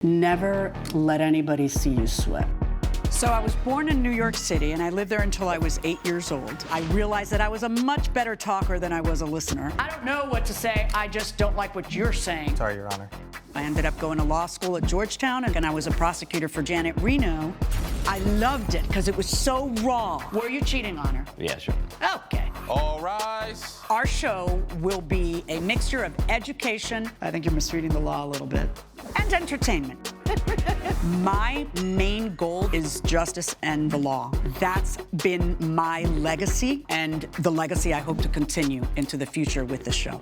Never let anybody see you sweat. So I was born in New York City, and I lived there until I was 8 years old. I realized that I was a much better talker than I was a listener. I don't know what to say, I just don't like what you're saying. Sorry, Your Honor. I ended up going to law school at Georgetown, and I was a prosecutor for Janet Reno. I loved it because it was so raw. Were you cheating on her? Yeah, sure. Okay. All rise. Our show will be a mixture of education, I think you're misreading the law a little bit, and entertainment. My main goal is justice and the law. That's been my legacy, and the legacy I hope to continue into the future with the show.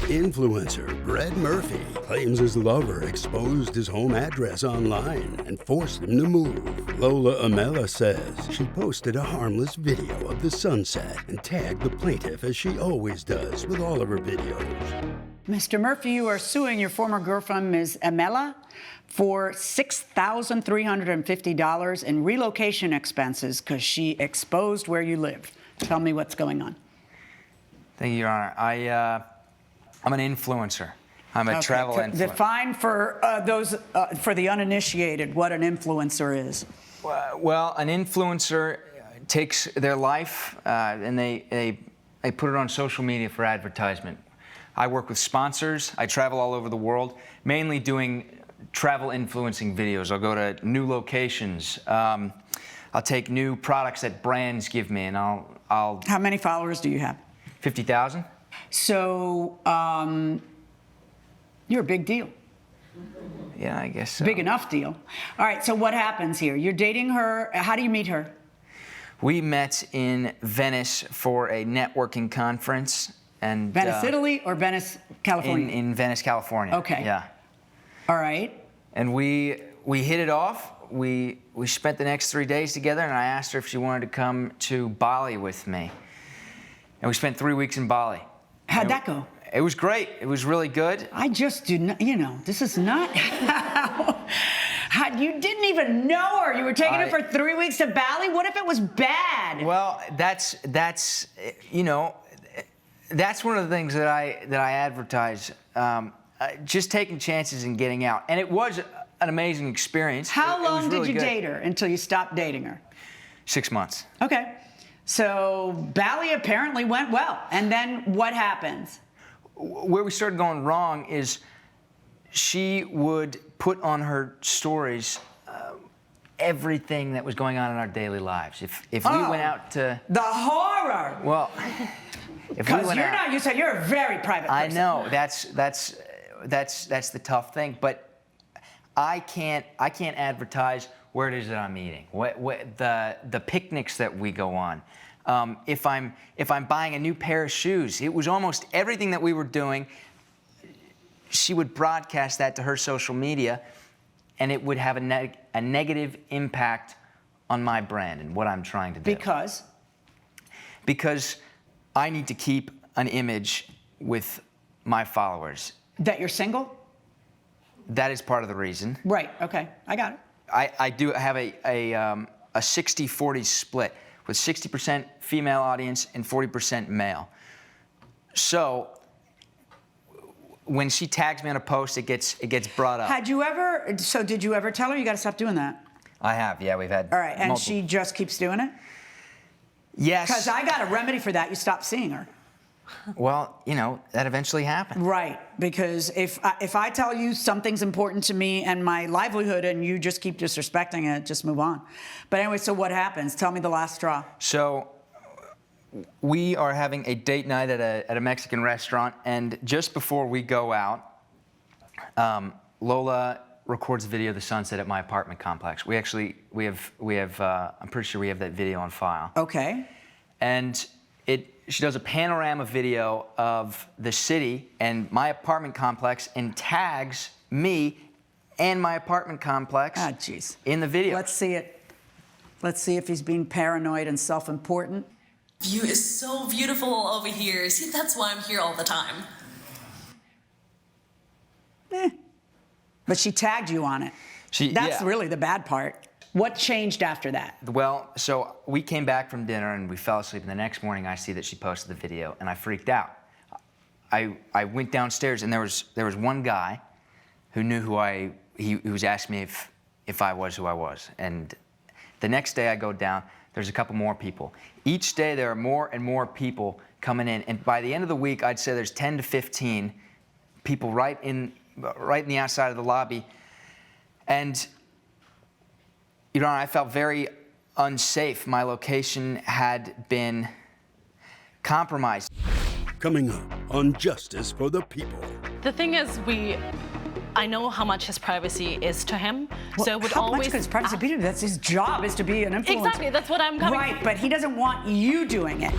Influencer Brent Murphy claims his lover exposed his home address online and forced him to move. Lola Emela says she posted a harmless video of the sunset and tagged the plaintiff as she always does with all of her videos. Mr. Murphy, you are suing your former girlfriend, Ms. Emela, for $6,350 in relocation expenses because she exposed where you live. Tell me what's going on. Thank you, Your Honor. I'm an influencer. I'm a travel influencer. Define for for the uninitiated what an influencer is. Well, an influencer takes their life and they put it on social media for advertisement. I work with sponsors. I travel all over the world, mainly doing travel influencing videos. I'll go to new locations. I'll take new products that brands give me, and I'll. How many followers do you have? 50,000. So, you're a big deal. Yeah, I guess so. Big enough deal. All right, so what happens here? You're dating her. How do you meet her? We met in Venice for a networking conference. And Venice, Italy, or Venice, California? In Venice, California. Okay. Yeah. All right. And we hit it off. We spent the next 3 days together, and I asked her if she wanted to come to Bali with me. And we spent 3 weeks in Bali. How'd that go? It was great. It was really good. I just do not, this is not how you didn't even know her. You were taking her for 3 weeks to Bali? What if it was bad? Well, that's one of the things that I advertise. Just taking chances and getting out. And it was an amazing experience. How long really did you good. date her until you stopped dating her? 6 months. Okay. So Bali apparently went well. And then what happens? Where we started going wrong is she would put on her stories everything that was going on in our daily lives. If we went out to... The horror! Well, if we because went out... you said you're a very private person. I know. That's the tough thing. But I can't advertise where it is that I'm eating, the picnics that we go on. If I'm buying a new pair of shoes, it was almost everything that we were doing. She would broadcast that to her social media, and it would have a negative impact on my brand and what I'm trying to do. Because? Because I need to keep an image with my followers. That you're single? That is part of the reason. Right. Okay. I got it. I do have a 60-40 split with 60% female audience and 40% male. So when she tags me on a post, it gets brought up. Did you ever tell her you got to stop doing that? I have, yeah, we've had. All right, and multiple. she just keeps doing it? Yes. Because I got a remedy for that. You stop seeing her. Well, that eventually happened. Right, because if I tell you something's important to me and my livelihood and you just keep disrespecting it, just move on. But anyway, so what happens? Tell me the last straw. So we are having a date night at a Mexican restaurant, and just before we go out, Lola records a video of the sunset at my apartment complex. We have I'm pretty sure we have that video on file. Okay. And she does a panorama video of the city and my apartment complex and tags me and my apartment complex in the video. Let's see it. Let's see if he's being paranoid and self-important. View is so beautiful over here. See, that's why I'm here all the time. But she tagged you on it. That's really the bad part. What changed after that? Well, so we came back from dinner and we fell asleep, and the next morning I see that she posted the video, and I freaked out. I went downstairs, and there was one guy who knew he was asking me if I was who I was. And the next day I go down, there's a couple more people. Each day there are more and more people coming in, and by the end of the week, I'd say there's 10 to 15 people right in the outside of the lobby. And, Your Honor, I felt very unsafe. My location had been compromised. Coming up on Justice for the People. The thing is, I know how much his privacy is to him, so it would how always. much could his privacy be to him? That's his job, is to be an influencer. Exactly, that's what I'm coming. Right, but he doesn't want you doing it.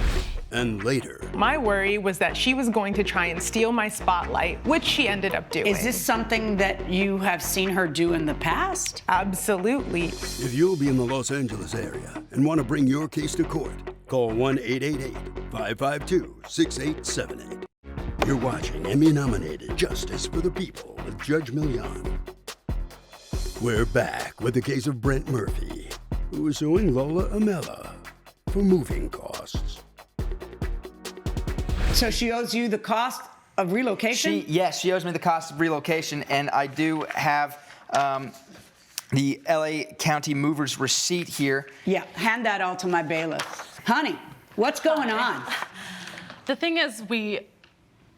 And later, My worry was that she was going to try and steal my spotlight, which she ended up doing. Is this something that you have seen her do in the past? Absolutely. if you'll be in the Los Angeles area and want to bring your case to court, call 1-888-552-6878. You're watching Emmy-nominated Justice for the People with Judge Milian. We're back with the case of Brent Murphy, who is suing Lola Emela for moving costs. So she owes you the cost of relocation? Yes, she owes me the cost of relocation, and I do have the LA County Movers receipt here. Yeah, hand that all to my bailiff. Honey, what's going on? The thing is,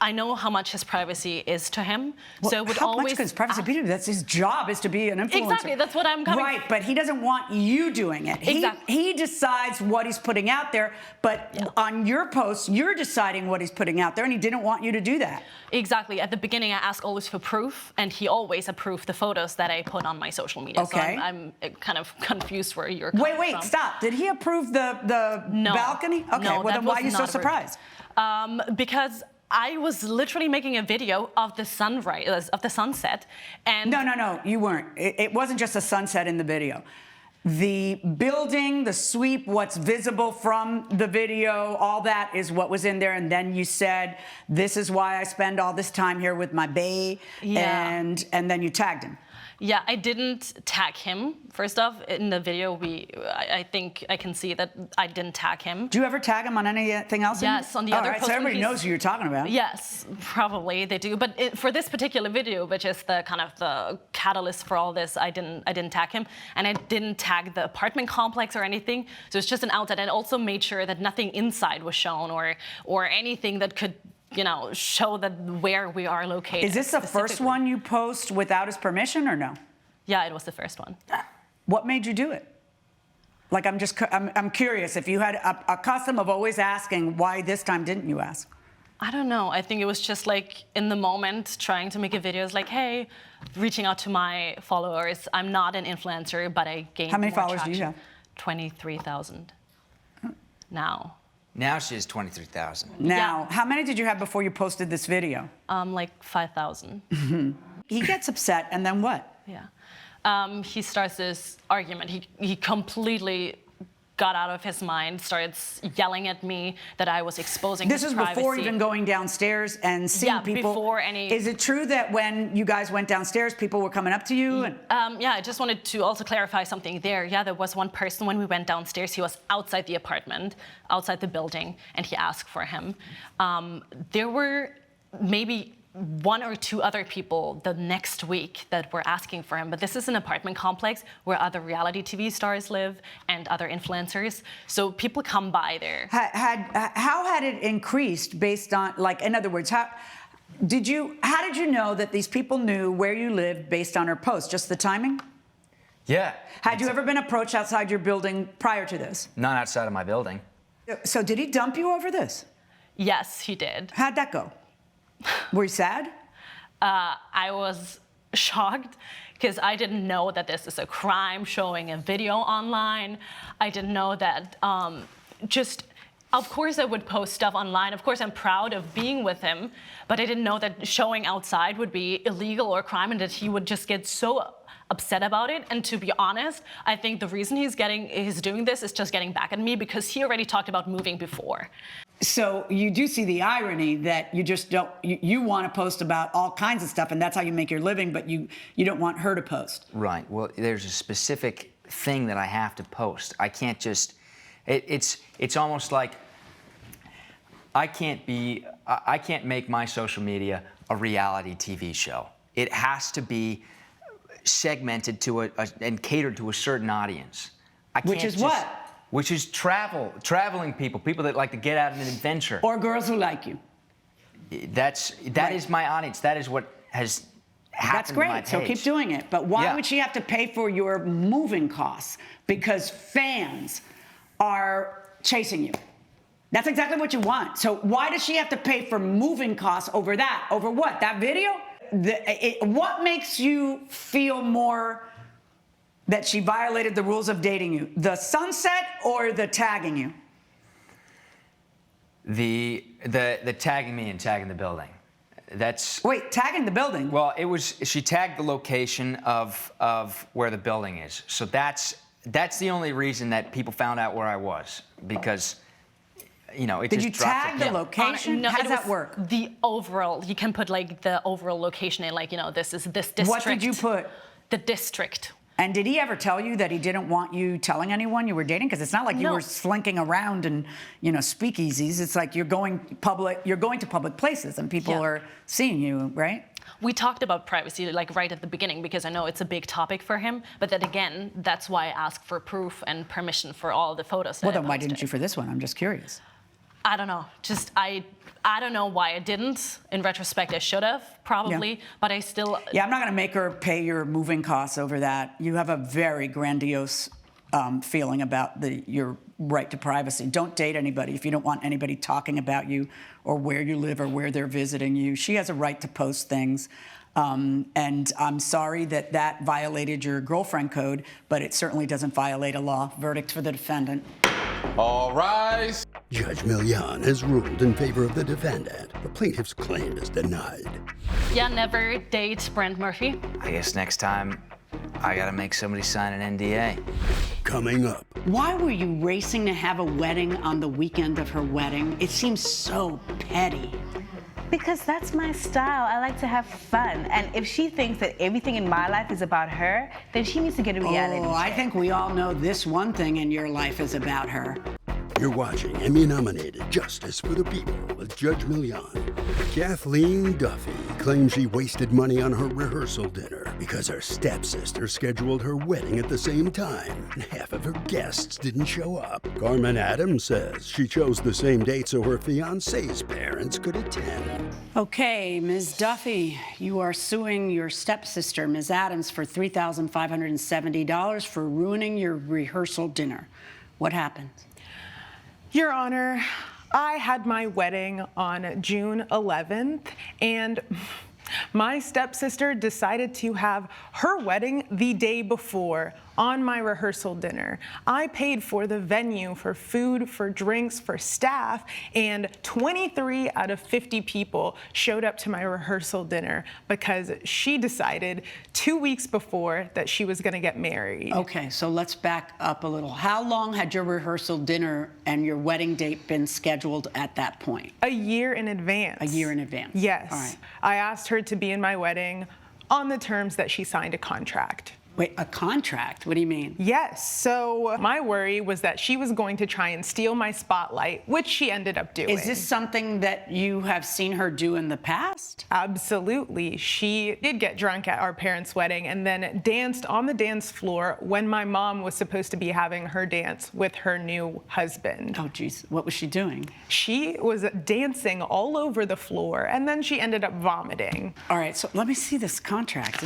I know how much his privacy is to him, so it would how always. much could his privacy be to him? That's his job, is to be an influencer. Exactly, that's what I'm coming. Right, but he doesn't want you doing it. Exactly. He decides what he's putting out there, but on your posts, you're deciding what he's putting out there, and he didn't want you to do that. Exactly. At the beginning, I asked always for proof, and he always approved the photos that I put on my social media. Okay. So I'm kind of confused where you're coming from. Wait, stop. Did he approve the No. balcony? Okay, No, well that then why was are you so not approved. surprised? Because I was literally making a video of the sunrise, of the sunset, and No, you weren't. It wasn't just a sunset in the video. The building, the sweep, what's visible from the video, all that is what was in there. And then you said, this is why I spend all this time here with my bae. Yeah. And then you tagged him. Yeah, I didn't tag him. First off, in the video, I think I can see that I didn't tag him. Do you ever tag him on anything else? Yes, on the All other right, post so when everybody he's- knows who you're talking about. Yes, probably they do. But for this particular video, which is the kind of the catalyst for all this, I didn't tag him, and I didn't tag the apartment complex or anything. So it's just an outside. And also made sure that nothing inside was shown or anything that could, show that where we are located. Is this the first one you post without his permission or no? Yeah, it was the first one. What made you do it? Like, I'm curious if you had a custom of always asking, why this time didn't you ask? I don't know. I think it was just like in the moment trying to make a video. It's like, hey, reaching out to my followers. I'm not an influencer, but I gained How many more followers do you traction. have? 23,000 now. Now she has 23,000. Now, Yeah. how many did you have before you posted this video? Like 5,000. He gets upset, and then what? Yeah. He starts this argument. He completely got out of his mind, starts yelling at me that I was exposing This his is privacy. before even going downstairs and seeing Yeah, people. before any- Is it true that when you guys went downstairs, people were coming up to you? And Yeah, I just wanted to also clarify something there. Yeah, there was one person when we went downstairs. He was outside the apartment, outside the building, and he asked for him. There were maybe one or two other people the next week that were asking for him, but this is an apartment complex where other reality TV stars live and other influencers, so people come by there. how had it increased based on, like, in other words, how did you know that these people knew where you lived based on her post? Just the timing? Yeah. Had you ever been approached outside your building prior to this? Not outside of my building. So did he dump you over this? Yes, he did. How'd that go? Were you sad? I was shocked because I didn't know that this is a crime, showing a video online. I didn't know that of course I would post stuff online. Of course I'm proud of being with him, but I didn't know that showing outside would be illegal or crime and that he would just get so upset about it. And to be honest, I think the reason he's doing this is just getting back at me because he already talked about moving before. So you do see the irony that you just don't, you want to post about all kinds of stuff and that's how you make your living, but you don't want her to post. Right. Well, there's a specific thing that I have to post. I can't just, it's almost like I can't make my social media a reality TV show. it has to be segmented to and catered to a certain audience. Which is what? Which is traveling people that like to get out on an adventure. Or girls who like you. That is my audience. That is what has happened. That's great. So keep doing it. But why would she have to pay for your moving costs? Because fans are chasing you. That's exactly what you want. So why does she have to pay for moving costs over that? Over what? That video? What makes you feel more that she violated the rules of dating you? The sunset or the tagging you? The tagging me and tagging the building. Wait, tagging the building? Well, she tagged the location of where the building is. So that's the only reason that people found out where I was, because Did you tag the location? No, how does that work? The overall, you can put like the overall location in, like, this is this district. What did you put? The district. And did he ever tell you that he didn't want you telling anyone you were dating? Because it's not like you were slinking around in, speakeasies. It's like you're going to public places and people are seeing you, right? We talked about privacy like right at the beginning because I know it's a big topic for him. But then again, that's why I asked for proof and permission for all the photos. Well, then why didn't you for this one? I'm just curious. I don't know. I don't know why I didn't. In retrospect, I should have, probably, but I still... Yeah, I'm not going to make her pay your moving costs over that. You have a very grandiose feeling about your right to privacy. Don't date anybody if you don't want anybody talking about you or where you live or where they're visiting you. She has a right to post things. And I'm sorry that violated your girlfriend code, but it certainly doesn't violate a law. Verdict for the defendant. All rise. Judge Milian has ruled in favor of the defendant. The plaintiff's claim is denied. Yeah, never date Brent Murphy. I guess next time I gotta make somebody sign an NDA. Coming up. Why were you racing to have a wedding on the weekend of her wedding? It seems so petty. Because that's my style. I like to have fun. And if she thinks that everything in my life is about her, then she needs to get a reality check. I think we all know this one thing in your life is about her. You're watching Emmy-nominated Justice for the People with Judge Milian. Kathleen Duffy claims she wasted money on her rehearsal dinner because her stepsister scheduled her wedding at the same time and half of her guests didn't show up. Carmen Adams says she chose the same date so her fiancé's parents could attend. Okay, Ms. Duffy, you are suing your stepsister, Ms. Adams, for $3,570 for ruining your rehearsal dinner. What happened? Your Honor, I had my wedding on June 11th, and my stepsister decided to have her wedding the day before on my rehearsal dinner. I paid for the venue, for food, for drinks, for staff, and 23 out of 50 people showed up to my rehearsal dinner because she decided 2 weeks before that she was gonna get married. Okay, so let's back up a little. How long had your rehearsal dinner and your wedding date been scheduled at that point? A year in advance. A year in advance? Yes. All right. I asked her to be in my wedding on the terms that she signed a contract. Wait, a contract? What do you mean? Yes, so my worry was that she was going to try and steal my spotlight, which she ended up doing. Is this something that you have seen her do in the past? Absolutely. She did get drunk at our parents' wedding and then danced on the dance floor when my mom was supposed to be having her dance with her new husband. Oh, geez. What was she doing? She was dancing all over the floor, and then she ended up vomiting. All right, so let me see this contract.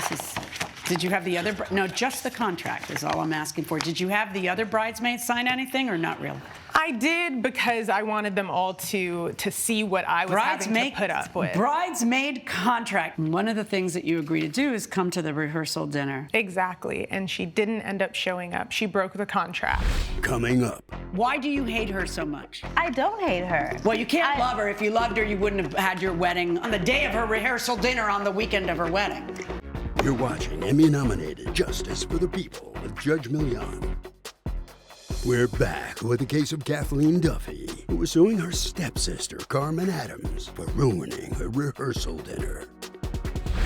Did you have the other, no, just the contract is all I'm asking for. Did you have the other bridesmaids sign anything or not really? I did, because I wanted them all to see what I was having to put up with. Bridesmaid contract. One of the things that you agree to do is come to the rehearsal dinner. Exactly, and she didn't end up showing up. She broke the contract. Coming up. Why do you hate her so much? I don't hate her. Well, you can't love her. If you loved her, you wouldn't have had your wedding on the day of her rehearsal dinner on the weekend of her wedding. You're watching Emmy-nominated Justice for the People with Judge Milian. We're back with the case of Kathleen Duffy, who was suing her stepsister, Carmen Adams, for ruining her rehearsal dinner.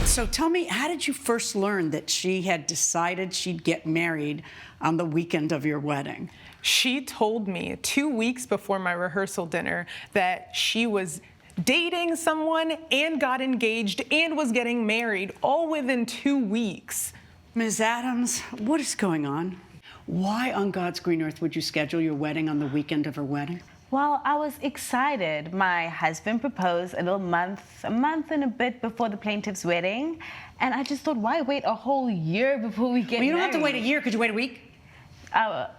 So tell me, how did you first learn that she had decided she'd get married on the weekend of your wedding? She told me 2 weeks before my rehearsal dinner that she was dating someone and got engaged and was getting married all within 2 weeks. Ms. Adams, what is going on? Why on God's green earth would you schedule your wedding on the weekend of her wedding? Well, I was excited. My husband proposed a month and a bit before the plaintiff's wedding. And I just thought, why wait a whole year before we get married? Well, you don't have to wait a year. Could you wait a week?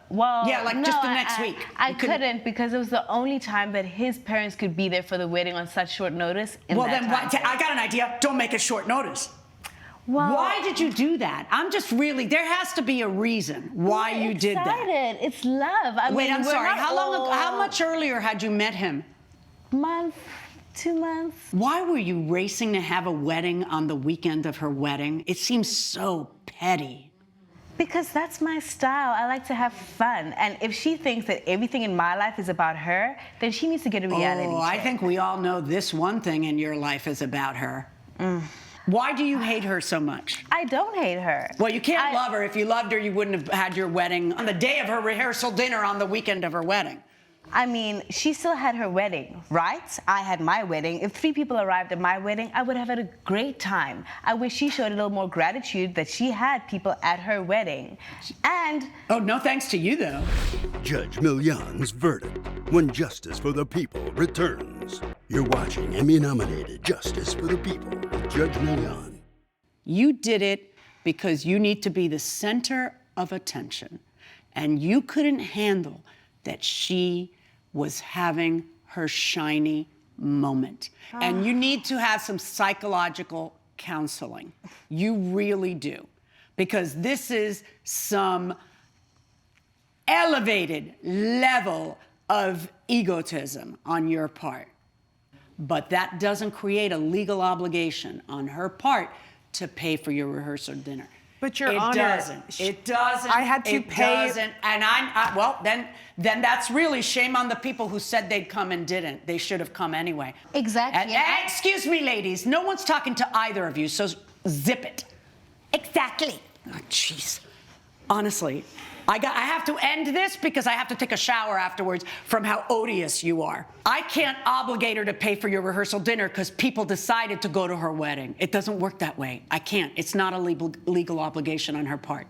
Well, yeah, like no, just the next week. I couldn't because it was the only time that his parents could be there for the wedding on such short notice. Well, then I got an idea. Don't make it short notice. Well, why did you do that? I'm just really, there has to be a reason why you did that. It's love. Wait, I'm sorry. How much earlier had you met him? Month, 2 months. Why were you racing to have a wedding on the weekend of her wedding? It seems so petty. Because that's my style. I like to have fun. And if she thinks that everything in my life is about her, then she needs to get a reality check. I think we all know this one thing in your life is about her. Why do you hate her so much? I don't hate her. Well, you can't love her. If you loved her, you wouldn't have had your wedding on the day of her rehearsal dinner on the weekend of her wedding. I mean, she still had her wedding, right? I had my wedding. If 3 people arrived at my wedding, I would have had a great time. I wish she showed a little more gratitude that she had people at her wedding. And... Oh, no thanks to you, though. Judge Milian's verdict, when justice for the people returns. You're watching Emmy-nominated Justice for the People with Judge Milian. You did it because you need to be the center of attention. And you couldn't handle that she was having her shiny moment. And you need to have some psychological counseling. You really do. Because this is some elevated level of egotism on your part. But that doesn't create a legal obligation on her part to pay for your rehearsal dinner. But Your It Honor, doesn't. It doesn't. I had to it pay. Doesn't. And well, then that's really shame on the people who said they'd come and didn't. They should have come anyway. Exactly. And, excuse me, ladies. No one's talking to either of you, so zip it. Exactly. Oh, jeez. Honestly, I have to end this because I have to take a shower afterwards from how odious you are. I can't obligate her to pay for your rehearsal dinner because people decided to go to her wedding. It doesn't work that way. I can't. It's not a legal obligation on her part.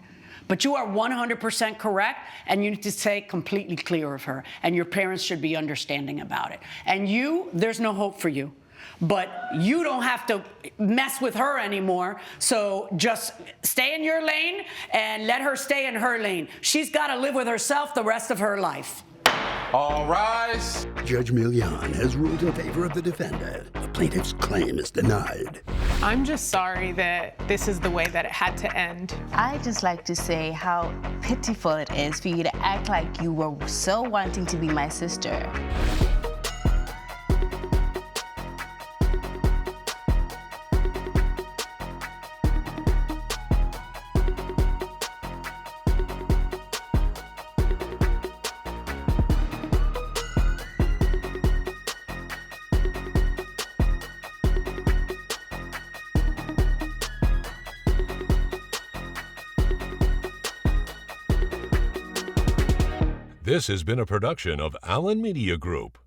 But you are 100% correct, and you need to stay completely clear of her, and your parents should be understanding about it. And there's no hope for you. But you don't have to mess with her anymore, so just stay in your lane and let her stay in her lane. She's got to live with herself the rest of her life. All rise. Judge Milian has ruled in favor of the defendant. The plaintiff's claim is denied. I'm just sorry that this is the way that it had to end. I just like to say how pitiful it is for you to act like you were so wanting to be my sister. This has been a production of Allen Media Group.